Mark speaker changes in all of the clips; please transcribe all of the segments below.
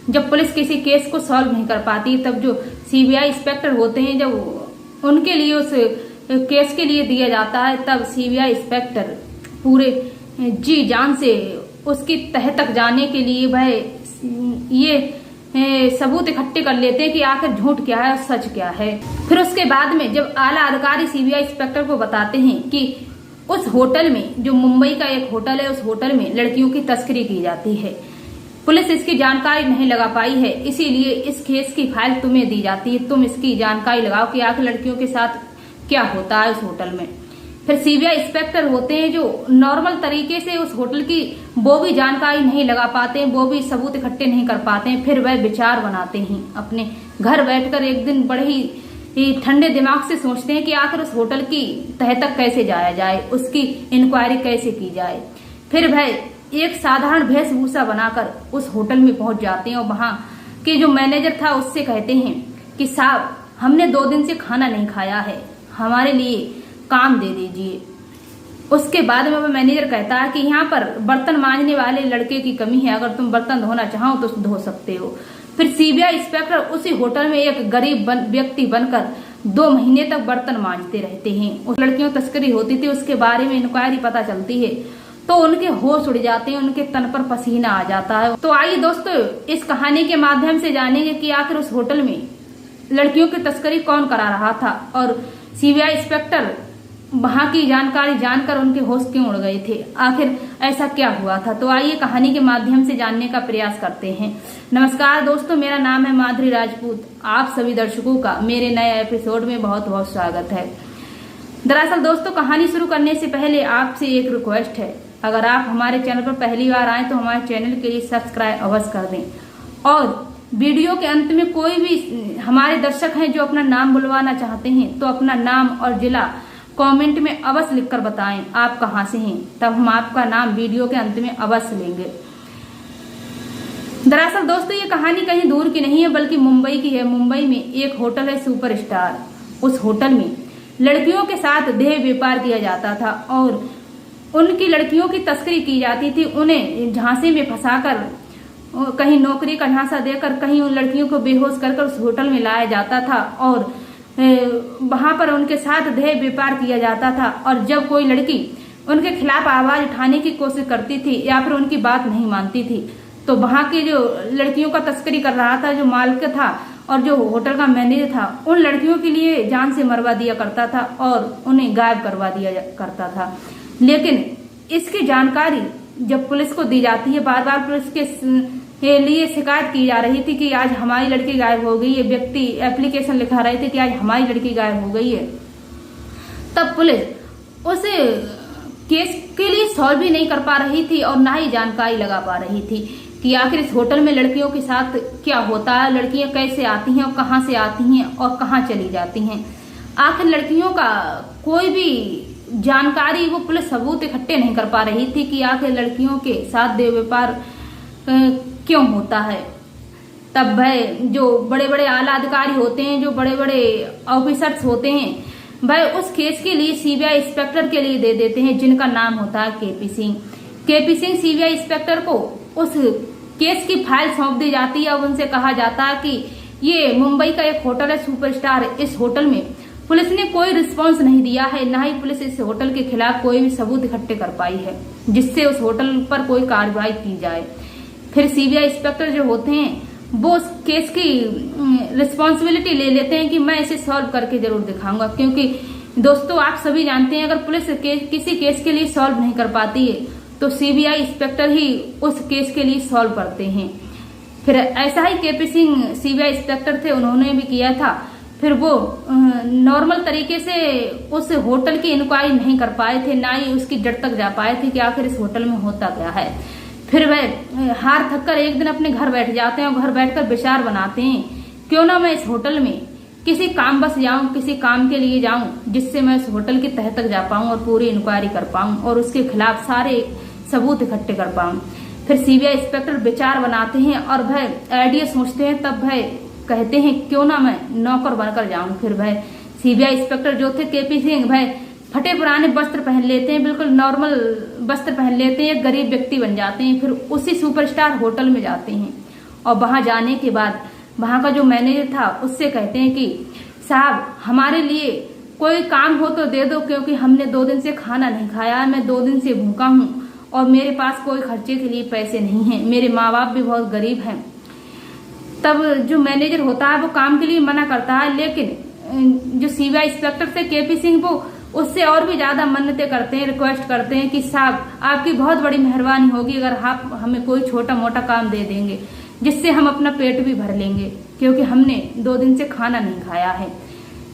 Speaker 1: जब पुलिस किसी केस को सॉल्व नहीं कर पाती, तब जो सीबीआई इंस्पेक्टर होते हैं, जब उनके लिए उस केस के लिए दिया जाता है, तब सीबीआई इंस्पेक्टर पूरे जी जान से उसकी तह तक जाने के लिए वह ये सबूत इकट्ठे कर लेते हैं कि आखिर झूठ क्या है और सच क्या है। फिर उसके बाद में जब आला अधिकारी सीबीआई इंस्पेक्टर को बताते हैं कि उस होटल में, जो मुंबई का एक होटल है, उस होटल में लड़कियों की तस्करी की जाती है, पुलिस इसकी जानकारी नहीं लगा पाई है, इसीलिए इस केस की फाइल तुम्हें दी जाती है, तुम इसकी जानकारी लगाओ कि आखिर लड़कियों के साथ क्या होता है उस होटल में। फिर सीबीआई इंस्पेक्टर होते हैं जो नॉर्मल तरीके से उस होटल की वो भी जानकारी नहीं लगा पाते हैं, वो भी सबूत इकट्ठे नहीं कर पाते हैं। फिर वह विचार बनाते हैं, अपने घर बैठकर एक दिन बड़े ही ठंडे दिमाग से सोचते हैं कि आखिर उस होटल की तह तक कैसे जाया जाए, उसकी इंक्वायरी कैसे की जाए। फिर वह एक साधारण वेशभूषा बनाकर उस होटल में पहुंच जाते हैं और वहां के जो मैनेजर था उससे कहते हैं कि साहब, हमने 2 दिन से खाना नहीं खाया है, हमारे लिए काम दे दीजिए। उसके बाद में वह मैनेजर कहता है कि यहाँ पर बर्तन मांजने वाले लड़के की कमी है, अगर तुम बर्तन धोना चाहो तो धो सकते हो। फिर सीबीआई इंस्पेक्टर उसी होटल में एक गरीब व्यक्ति बनकर 2 महीने तक बर्तन मांजते रहते हैं। उस लड़कियों तस्करी होती थी, उसके बारे में इंक्वायरी पता चलती है तो उनके होश उड़ जाते हैं, उनके तन पर पसीना आ जाता है। तो आइए दोस्तों, इस कहानी के माध्यम से जानेंगे कि आखिर उस होटल में लड़कियों की तस्करी कौन करा रहा था और सीबीआई इंस्पेक्टर वहां की जानकारी जानकर उनके होश क्यों उड़ गए थे, आखिर ऐसा क्या हुआ था। तो आइए कहानी के माध्यम से जानने का प्रयास करते हैं। नमस्कार दोस्तों, मेरा नाम है माधुरी राजपूत। आप सभी दर्शकों का मेरे नए एपिसोड में बहुत बहुत स्वागत है। दरअसल दोस्तों, कहानी शुरू करने से पहले आपसे एक रिक्वेस्ट है, अगर आप हमारे चैनल पर पहली बार आए तो हमारे चैनल के लिए सब्सक्राइब अवश्य कर दें और वीडियो के अंत में कोई भी हमारे दर्शक हैं जो अपना नाम बुलवाना चाहते हैं तो अपना नाम और जिला कमेंट में अवश्य लिखकर बताएं आप कहां से हैं, तब हम आपका नाम वीडियो के अंत में अवश्य लेंगे। दरअसल दोस्तों, ये कहानी कहीं दूर की नहीं है बल्कि मुंबई की है। मुंबई में एक होटल है सुपरस्टार। उस होटल में लड़कियों के साथ देह व्यापार किया जाता था और उनकी लड़कियों की तस्करी की जाती थी। उन्हें झांसे में फंसाकर, कहीं नौकरी का झांसा देकर, कहीं उन लड़कियों को बेहोश कर उस होटल में लाया जाता था और वहां पर उनके साथ देह व्यापार किया जाता था। और जब कोई लड़की उनके खिलाफ आवाज उठाने की कोशिश करती थी या फिर उनकी बात नहीं मानती थी तो वहां की जो लड़कियों का तस्करी कर रहा था, जो मालिक था और जो होटल का मैनेजर था, उन लड़कियों के लिए जान से मरवा दिया करता था और उन्हें गायब करवा दिया करता था। लेकिन इसकी जानकारी जब पुलिस को दी जाती है, बार बार पुलिस के लिए शिकायत की जा रही थी कि आज हमारी लड़की गायब हो गई है, व्यक्ति एप्लीकेशन लिखा रहे थे कि आज हमारी लड़की गायब हो गई है, तब पुलिस उस केस के लिए सॉल्व भी नहीं कर पा रही थी और ना ही जानकारी लगा पा रही थी कि आखिर इस होटल में लड़कियों के साथ क्या होता है, लड़कियां कैसे आती हैं और कहां से आती हैं और कहां चली जाती हैं। आखिर लड़कियों का कोई भी जानकारी वो पुलिस सबूत इकट्ठे नहीं कर पा रही थी कि आखिर लड़कियों के साथ देह व्यापार क्यों होता है। तब वह जो बड़े बड़े आला अधिकारी होते हैं, जो बड़े बड़े ऑफिसर्स होते हैं, वह उस केस के लिए सीबीआई इंस्पेक्टर के लिए दे देते हैं, जिनका नाम होता है KP Singh. KP Singh CBI inspector को उस केस की फाइल सौंप दी जाती है और उनसे कहा जाता है कि ये मुंबई का एक होटल है सुपरस्टार, इस होटल में पुलिस ने कोई रिस्पांस नहीं दिया है, ना ही पुलिस इस होटल के खिलाफ कोई भी सबूत इकट्ठे कर पाई है जिससे उस होटल पर कोई कार्रवाई की जाए। फिर सीबीआई इंस्पेक्टर जो होते हैं वो उस केस की रिस्पांसिबिलिटी ले लेते हैं कि मैं इसे सॉल्व करके जरूर दिखाऊंगा, क्योंकि दोस्तों आप सभी जानते हैं अगर पुलिस किसी केस के लिए सॉल्व नहीं कर पाती है तो सीबीआई इंस्पेक्टर ही उस केस के लिए सॉल्व करते हैं। फिर ऐसा ही केपी सिंह सीबीआई इंस्पेक्टर थे, उन्होंने भी किया था। फिर वो नॉर्मल तरीके से उस होटल की इंक्वायरी नहीं कर पाए थे, ना ही उसकी जड़ तक जा पाए थे कि आखिर इस होटल में होता क्या है। फिर वह हार थककर एक दिन अपने घर बैठ जाते हैं और घर बैठकर विचार बनाते हैं, क्यों ना मैं इस होटल में किसी काम बस जाऊं, किसी काम के लिए जाऊं जिससे मैं इस होटल की तह तक जा पाऊं और पूरी इंक्वायरी कर पाऊं और उसके खिलाफ सारे सबूत इकट्ठे कर पाऊं। फिर सीबीआई इंस्पेक्टर विचार बनाते हैं और वह आइडिया सोचते हैं, तब वह कहते हैं क्यों ना मैं नौकर बनकर जाऊं। फिर वह सीबीआई इंस्पेक्टर जो थे केपी सिंह, वह फटे पुराने वस्त्र पहन लेते हैं, बिल्कुल नॉर्मल वस्त्र पहन लेते हैं, एक गरीब व्यक्ति बन जाते हैं। फिर उसी सुपरस्टार होटल में जाते हैं और वहां जाने के बाद वहां का जो मैनेजर था उससे कहते हैं कि साहब हमारे लिए कोई काम हो तो दे दो, क्योंकि हमने 2 दिन से खाना नहीं खाया, मैं 2 दिन से भूखा हूँ और मेरे पास कोई खर्चे के लिए पैसे नहीं हैं, मेरे माँ बाप भी बहुत गरीब हैं। तब जो मैनेजर होता है वो काम के लिए मना करता है, लेकिन जो सीबीआई इंस्पेक्टर थे केपी सिंह वो उससे और भी ज्यादा मन्नतें करते हैं, रिक्वेस्ट करते हैं कि साहब आपकी बहुत बड़ी मेहरबानी होगी अगर आप हमें कोई छोटा मोटा काम दे देंगे जिससे हम अपना पेट भी भर लेंगे, क्योंकि हमने 2 दिन से खाना नहीं खाया है।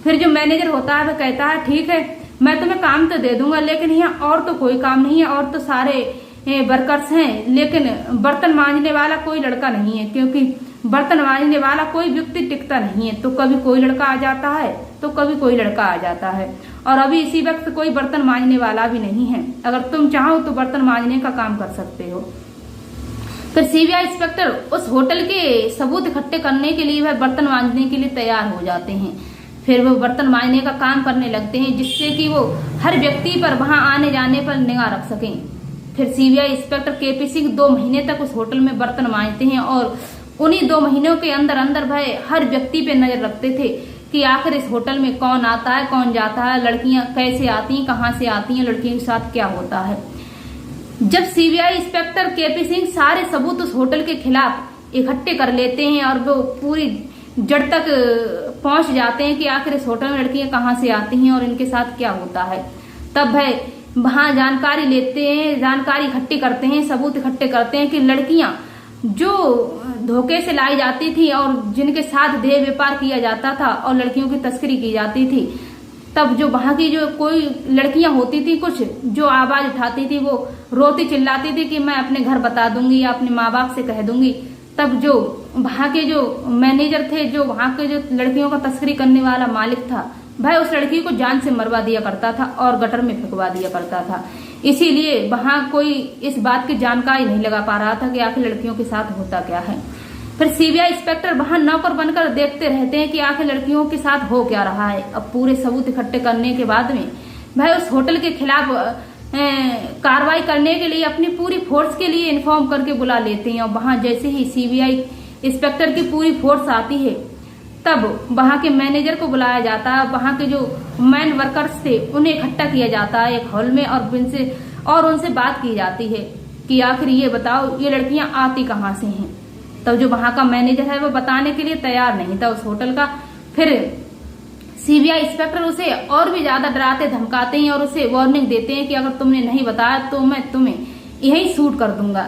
Speaker 1: फिर जो मैनेजर होता है वह कहता है ठीक है मैं तुम्हें काम तो दे दूंगा, लेकिन यहाँ और तो कोई काम नहीं है, और तो सारे वर्कर्स हैं, लेकिन बर्तन मांजने वाला कोई लड़का नहीं है, क्योंकि बर्तन मांजने वाला कोई व्यक्ति टिकता नहीं है। तो कभी कोई लड़का आ जाता है तो कभी कोई लड़का आ जाता है, और अभी इसी वक्त कोई बर्तन मांजने वाला भी नहीं है। अगर तुम चाहो तो बर्तन मांजने का काम कर सकते हो। फिर सीबीआई इंस्पेक्टर उस होटल के सबूत इकट्ठे करने के लिए वह बर्तन मांजने के लिए तैयार हो जाते हैं। फिर वो बर्तन मांजने का काम करने लगते हैं जिससे कि वो हर व्यक्ति पर वहां आने जाने पर निगाह रख सकें। फिर सीबीआई इंस्पेक्टर केपी सिंह 2 महीने तक उस होटल में बर्तन मांजते हैं, और उन्हीं 2 महीनों के अंदर अंदर वह हर व्यक्ति पे नजर रखते थे कि आखिर इस होटल में कौन आता है कौन जाता है, लड़कियां कैसे आती हैं, कहाँ से आती हैं, लड़कियों के साथ क्या होता है। जब सीबीआई इंस्पेक्टर केपी सिंह सारे सबूत उस होटल के खिलाफ इकट्ठे कर लेते हैं और वो पूरी जड़ तक पहुंच जाते हैं कि आखिर इस होटल में लड़कियां कहाँ से आती हैं और इनके साथ क्या होता है, तब वह वहां जानकारी लेते हैं, जानकारी इकट्ठी करते हैं, सबूत इकट्ठे करते हैं कि लड़कियां जो धोखे से लाई जाती थी और जिनके साथ देह व्यापार किया जाता था और लड़कियों की तस्करी की जाती थी, तब जो वहां की जो कोई लड़कियां होती थी कुछ जो आवाज उठाती थी, वो रोती चिल्लाती थी कि मैं अपने घर बता दूंगी या अपने माँ बाप से कह दूंगी। तब जो वहां के जो मैनेजर थे, जो वहां के जो लड़कियों का तस्करी करने वाला मालिक था, वह उस लड़की को जान से मरवा दिया करता था और गटर में फेंकवा दिया करता था। इसीलिए वहां कोई इस बात की जानकारी नहीं लगा पा रहा था कि आखिर लड़कियों के साथ होता क्या है। फिर सीबीआई इंस्पेक्टर वहां नौकर बनकर देखते रहते हैं कि आखिर लड़कियों के साथ हो क्या रहा है। अब पूरे सबूत इकट्ठे करने के बाद में वह उस होटल के खिलाफ कार्रवाई करने के लिए अपनी पूरी फोर्स के लिए इन्फॉर्म करके बुला लेते हैं, और वहां जैसे ही सीबीआई इंस्पेक्टर की पूरी फोर्स आती है तब वहां के मैनेजर को बुलाया जाता है। वहां के जो मैन वर्कर्स थे उन्हें इकट्ठा किया जाता है एक हॉल में, और उनसे बात की जाती है कि आखिर ये बताओ ये लड़कियां आती कहाँ से हैं। तब जो वहां का मैनेजर है वो बताने के लिए तैयार नहीं था उस होटल का। फिर सीबीआई इंस्पेक्टर उसे और भी ज्यादा डराते धमकाते हैं और उसे वार्निंग देते हैं कि अगर तुमने नहीं बताया तो मैं तुम्हें यही शूट कर दूंगा।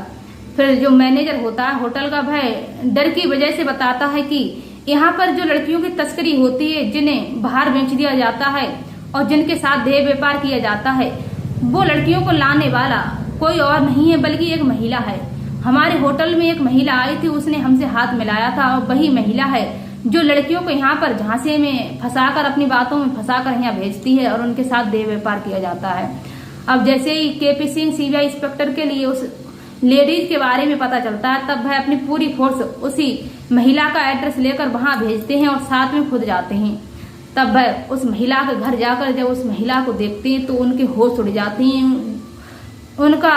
Speaker 1: फिर जो मैनेजर होता है होटल का, वह डर की वजह से बताता है कि यहाँ पर जो लड़कियों की तस्करी होती है, जिन्हें बाहर बेच दिया जाता है और जिनके साथ देह व्यापार किया जाता है, वो लड़कियों को लाने वाला कोई और नहीं है बल्कि एक महिला है। हमारे होटल में एक महिला आई थी, उसने हमसे हाथ मिलाया था, और वही महिला है जो लड़कियों को यहाँ पर झांसे में फंसाकर, अपनी बातों में फंसाकर यहाँ भेजती है और उनके साथ देह व्यापार किया जाता है। अब जैसे ही केपी सिंह सीबीआई इंस्पेक्टर के लिए उस लेडीज के बारे में पता चलता है, तब वह अपनी पूरी फोर्स उसी महिला का एड्रेस लेकर वहां भेजते हैं और साथ में खुद जाते हैं। तब वह उस महिला के घर जाकर जब उस महिला को देखते हैं तो उनके होश उड़ जाते हैं, उनका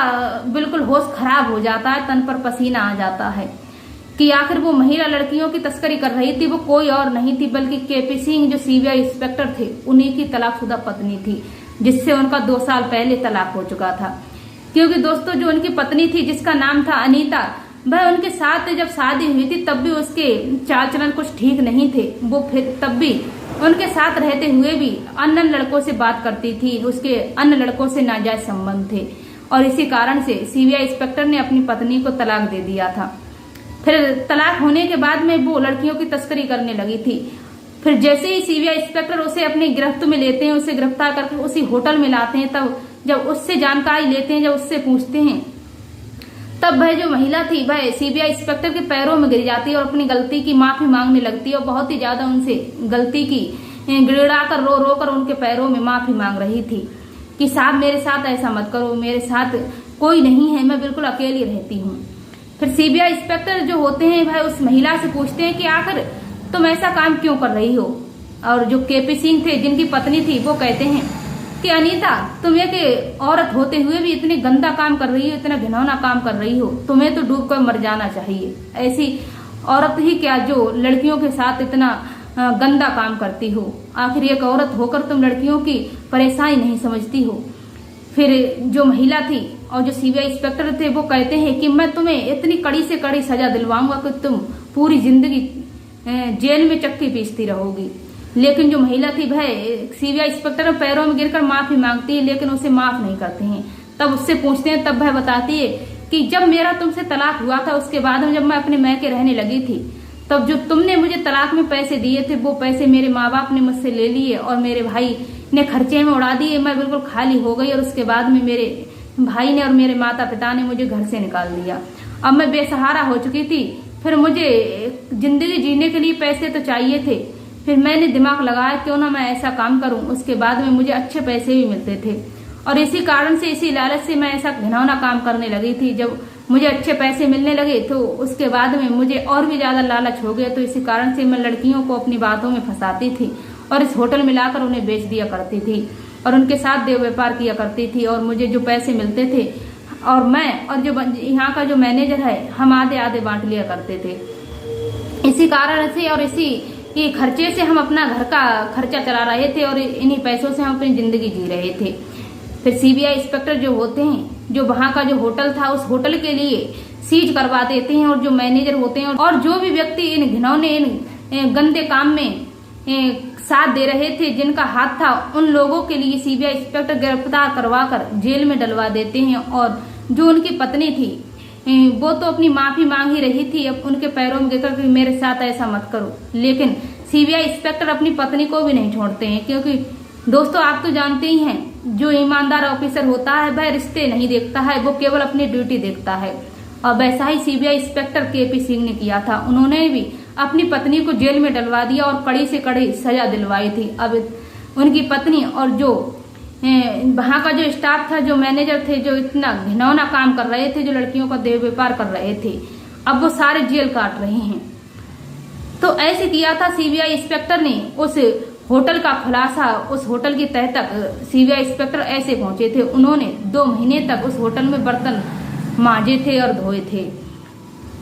Speaker 1: बिल्कुल होश खराब हो जाता है, तन पर पसीना आ जाता है कि आखिर वो महिला लड़कियों की तस्करी कर रही थी वो कोई और नहीं थी बल्कि केपी सिंह जो सीबीआई इंस्पेक्टर थे उन्हीं की तलाकशुदा पत्नी थी, जिससे उनका 2 साल पहले तलाक हो चुका था। क्योंकि दोस्तों जो उनकी पत्नी थी जिसका नाम था अनीता, वह उनके साथ जब शादी हुई थी तब भी उसके चाल चलन कुछ ठीक नहीं थे। वो फिर तब भी उनके साथ रहते हुए भी अन्य लड़कों से बात करती थी, उसके अन्य लड़कों से नाजायज संबंध थे, और इसी कारण से सीबीआई इंस्पेक्टर ने अपनी पत्नी को तलाक दे दिया था। फिर तलाक होने के बाद में वो लड़कियों की तस्करी करने लगी थी। फिर जैसे ही सीबीआई इंस्पेक्टर उसे अपनी गिरफ्त में लेते हैं, उसे गिरफ्तार करके उसी होटल में लाते हैं, तब जब उससे जानकारी लेते हैं, जब उससे पूछते हैं, तब वह जो महिला थी वह सीबीआई इंस्पेक्टर के पैरों में गिर जाती है और अपनी गलती की माफी मांगने लगती है, और बहुत ही ज्यादा उनसे गलती की गिड़गिड़ाकर रो रो कर उनके पैरों में माफी मांग रही थी कि साहब मेरे साथ ऐसा मत करो, मेरे साथ कोई नहीं है, मैं बिल्कुल अकेली रहती हूँ। फिर सीबीआई इंस्पेक्टर जो होते हैं वह उस महिला से पूछते हैं कि आखिर तुम ऐसा काम क्यों कर रही हो। और जो केपी सिंह थे जिनकी पत्नी थी वो कहते हैं कि अनीता तुम एक औरत होते हुए भी इतनी गंदा काम कर रही हो, इतना घिनौना काम कर रही हो, तुम्हें तो डूब कर मर जाना चाहिए। ऐसी औरत ही क्या जो लड़कियों के साथ इतना गंदा काम करती हो। आखिर एक औरत होकर तुम लड़कियों की परेशानी नहीं समझती हो। फिर जो महिला थी और जो सीबीआई इंस्पेक्टर थे वो कहते हैं कि मैं तुम्हें इतनी कड़ी से कड़ी सजा दिलवाऊंगा कि तुम पूरी जिंदगी जेल में चक्की पीसती रहोगी। लेकिन जो महिला थी वह सीबीआई इंस्पेक्टर पैरों में गिरकर माफी मांगती है, लेकिन उसे माफ नहीं करते हैं। तब उससे पूछते हैं, तब वह बताती है कि जब मेरा तुमसे तलाक हुआ था उसके बाद में जब मैं अपने मैके रहने लगी थी, तब जो तुमने मुझे तलाक में पैसे दिए थे वो पैसे मेरे माँ बाप ने मुझसे ले लिए और मेरे भाई ने खर्चे में उड़ा दिए। मैं बिल्कुल खाली हो गई और उसके बाद में मेरे भाई ने और मेरे माता पिता ने मुझे घर से निकाल दिया। अब मैं बेसहारा हो चुकी थी। फिर मुझे जिंदगी जीने के लिए पैसे तो चाहिए थे। फिर मैंने दिमाग लगाया क्यों ना मैं ऐसा काम करूं। उसके बाद में मुझे अच्छे पैसे भी मिलते थे और इसी कारण से, इसी लालच से मैं ऐसा घिनौना काम करने लगी थी। जब मुझे अच्छे पैसे मिलने लगे तो उसके बाद में मुझे और भी ज्यादा लालच हो गया। तो इसी कारण से मैं लड़कियों को अपनी बातों में फंसाती थी और इस होटल में लाकर उन्हें बेच दिया करती थी और उनके साथ देह व्यापार किया करती थी और मुझे जो पैसे मिलते थे और मैं और जो यहाँ का जो मैनेजर है हम आधे आधे बांट लिया करते थे। इसी कारण से और इसी ये खर्चे से हम अपना घर का खर्चा चला रहे थे और इन्हीं पैसों से हम अपनी जिंदगी जी रहे थे। फिर सीबीआई इंस्पेक्टर जो होते हैं, जो वहां का जो होटल था उस होटल के लिए सीज करवा देते हैं और जो मैनेजर होते हैं और जो भी व्यक्ति इन घिनौने इन गंदे काम में साथ दे रहे थे, जिनका हाथ था, उन लोगों के लिए सीबीआई इंस्पेक्टर गिरफ्तार करवाकर जेल में डलवा देते हैं। और जो उनकी पत्नी थी वो तो अपनी माफी मांग ही रही थी, अब उनके पैरों में गिरकर मेरे साथ ऐसा मत करो। लेकिन सीबीआई इंस्पेक्टर अपनी पत्नी को भी नहीं छोड़ते हैं, क्योंकि दोस्तों आप तो जानते ही हैं जो ईमानदार ऑफिसर होता है वह रिश्ते नहीं देखता है, वो केवल अपनी ड्यूटी देखता है। और वैसा ही सीबीआई इंस्पेक्टर केपी सिंह ने किया था। उन्होंने भी अपनी पत्नी को जेल में डलवा दिया और कड़ी से कड़ी सजा दिलवाई थी। अब उनकी पत्नी और जो वहां का जो स्टाफ था, जो मैनेजर थे, जो इतना घिनौना काम कर रहे थे, जो लड़कियों का देह व्यापार कर रहे थे, अब वो सारे जेल काट रहे हैं। तो ऐसे किया था सीबीआई इंस्पेक्टर ने। उस होटल का खुलासा, उस होटल की तह तक सीबीआई इंस्पेक्टर ऐसे पहुंचे थे। उन्होंने 2 महीने तक उस होटल में बर्तन मांजे थे और धोए थे।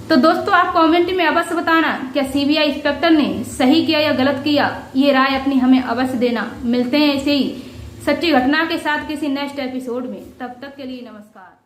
Speaker 1: तो दोस्तों आप कमेंट में अवश्य बताना क्या सीबीआई इंस्पेक्टर ने सही किया या गलत किया, ये राय अपनी हमें अवश्य देना। मिलते हैं ऐसे ही सच्ची घटना के साथ किसी नेक्स्ट एपिसोड में, तब तक के लिए नमस्कार।